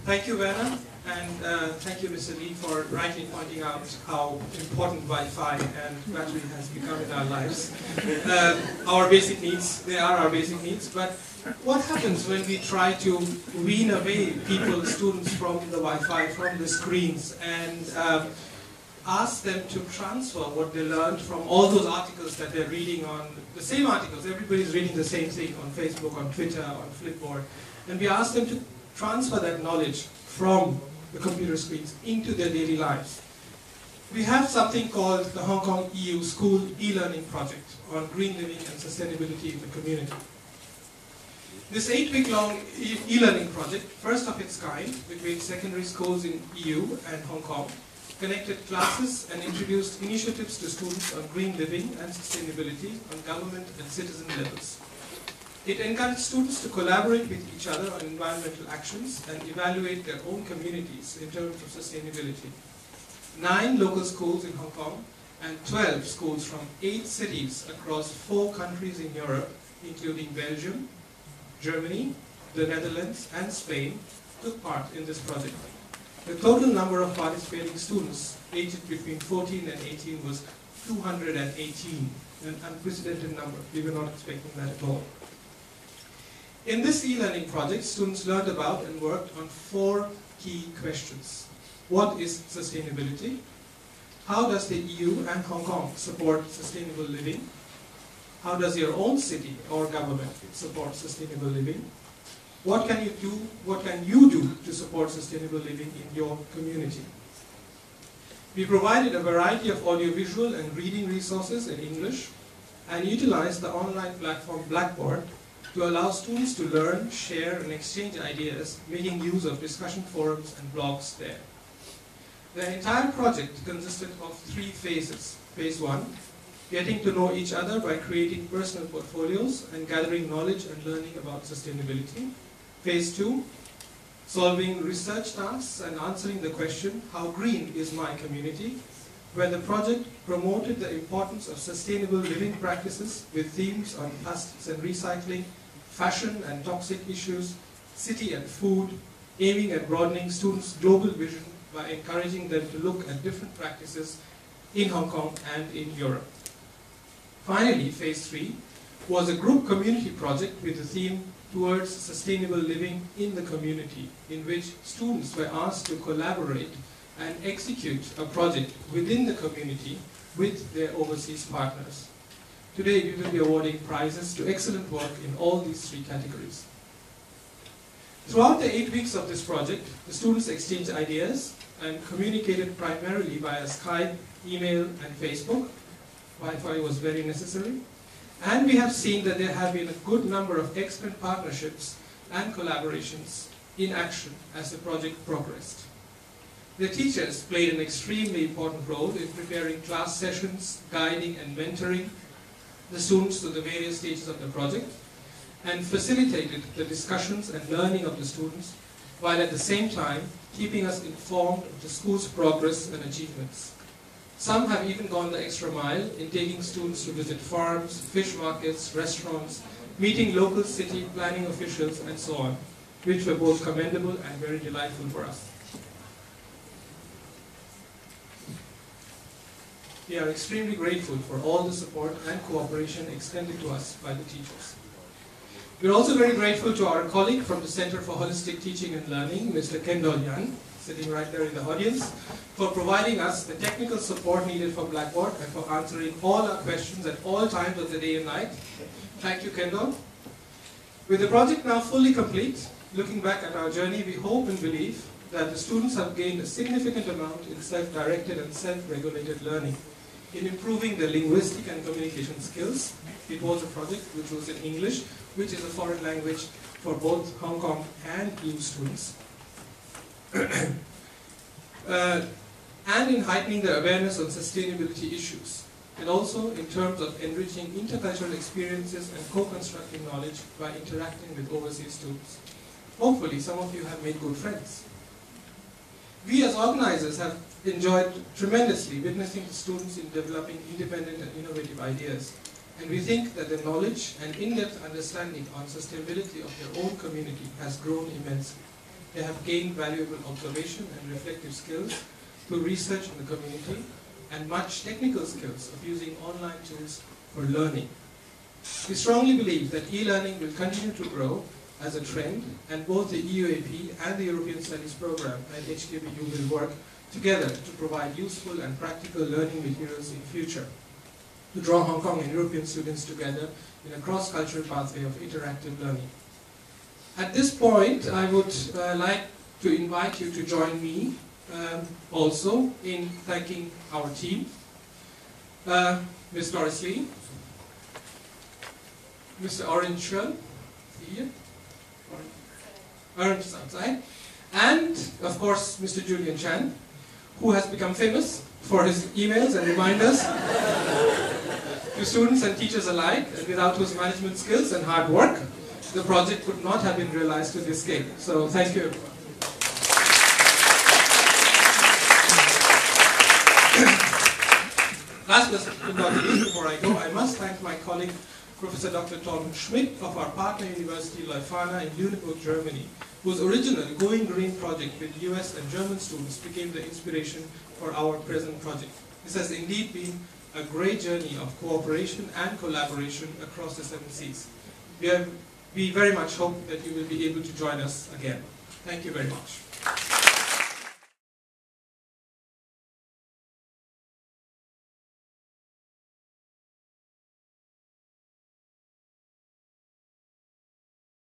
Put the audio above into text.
Thank you, Werner, and thank you, Mr. Lee, for rightly pointing out how important Wi-Fi and battery has become in our lives. Our basic needs, they are our basic needs, but what happens when we try to wean away people, students from the Wi-Fi, from the screens, and ask them to transfer what they learned from all those articles that they're reading on, the same articles, everybody's reading the same thing on Facebook, on Twitter, on Flipboard, and we ask them to transfer that knowledge from the computer screens into their daily lives. We have something called the Hong Kong EU School e-learning project on green living and sustainability in the community. This 8-week-long e-learning project, first of its kind, between secondary schools in EU and Hong Kong, connected classes and introduced initiatives to students on green living and sustainability on government and citizen levels. It encouraged students to collaborate with each other on environmental actions and evaluate their own communities in terms of sustainability. 9 local schools in Hong Kong and 12 schools from 8 cities across 4 countries in Europe, including Belgium, Germany, the Netherlands, and Spain, took part in this project. The total number of participating students aged between 14 and 18 was 218, an unprecedented number. We were not expecting that at all. In this e-learning project, students learned about and worked on 4 key questions. What is sustainability? How does the EU and Hong Kong support sustainable living? How does your own city or government support sustainable living? What can you do to support sustainable living in your community? We provided a variety of audiovisual and reading resources in English and utilized the online platform Blackboard to allow students to learn, share, and exchange ideas, making use of discussion forums and blogs there. The entire project consisted of 3 phases. Phase 1, getting to know each other by creating personal portfolios and gathering knowledge and learning about sustainability. Phase 2, solving research tasks and answering the question, how green is my community? Where the project promoted the importance of sustainable living practices with themes on plastics and recycling, fashion and toxic issues, city and food, aiming at broadening students' global vision by encouraging them to look at different practices in Hong Kong and in Europe. Finally, Phase 3 was a group community project with the theme towards sustainable living in the community, in which students were asked to collaborate and execute a project within the community with their overseas partners. Today we will be awarding prizes to excellent work in all these 3 categories. Throughout the 8 weeks of this project, the students exchanged ideas and communicated primarily via Skype, email, and Facebook. Wi-Fi was very necessary. And we have seen that there have been a good number of excellent partnerships and collaborations in action as the project progressed. The teachers played an extremely important role in preparing class sessions, guiding and mentoring the students to the various stages of the project, and facilitated the discussions and learning of the students, while at the same time keeping us informed of the school's progress and achievements. Some have even gone the extra mile in taking students to visit farms, fish markets, restaurants, meeting local city planning officials, and so on, which were both commendable and very delightful for us. We are extremely grateful for all the support and cooperation extended to us by the teachers. We are also very grateful to our colleague from the Center for Holistic Teaching and Learning, Mr. Kendall Yan, sitting right there in the audience, for providing us the technical support needed for Blackboard and for answering all our questions at all times of the day and night. Thank you, Kendall. With the project now fully complete, looking back at our journey, we hope and believe that the students have gained a significant amount in self-directed and self-regulated learning, in improving their linguistic and communication skills. It was a project which was in English, which is a foreign language for both Hong Kong and EU students. And in heightening the awareness on sustainability issues, and also in terms of enriching intercultural experiences and co-constructing knowledge by interacting with overseas students. Hopefully some of you have made good friends. We as organizers have enjoyed tremendously witnessing the students in developing independent and innovative ideas, and we think that the knowledge and in-depth understanding on sustainability of their own community has grown immensely. they have gained valuable observation and reflective skills through research in the community and much technical skills of using online tools for learning. We strongly believe that e-learning will continue to grow as a trend, and both the EUAP and the European Studies Programme and HKBU will work together to provide useful and practical learning materials in future, to draw Hong Kong and European students together in a cross-cultural pathway of interactive learning. At this point, I would like to invite you to join me also in thanking our team. Ms. Doris Lee, Mr. Orange Schwell, here, Orange is outside, and of course Mr. Julian Chan, who has become famous for his emails and reminders to students and teachers alike, and without whose management skills and hard work, the project could not have been realized to this scale. So thank you everyone. Last but not least, before I go, I must thank my colleague, Professor Dr. Torben Schmidt of our partner university Leuphana in Lüneburg, Germany, whose original Going Green project with US and German students became the inspiration for our present project. This has indeed been a great journey of cooperation and collaboration across the 7 seas. We very much hope that you will be able to join us again. Thank you very much.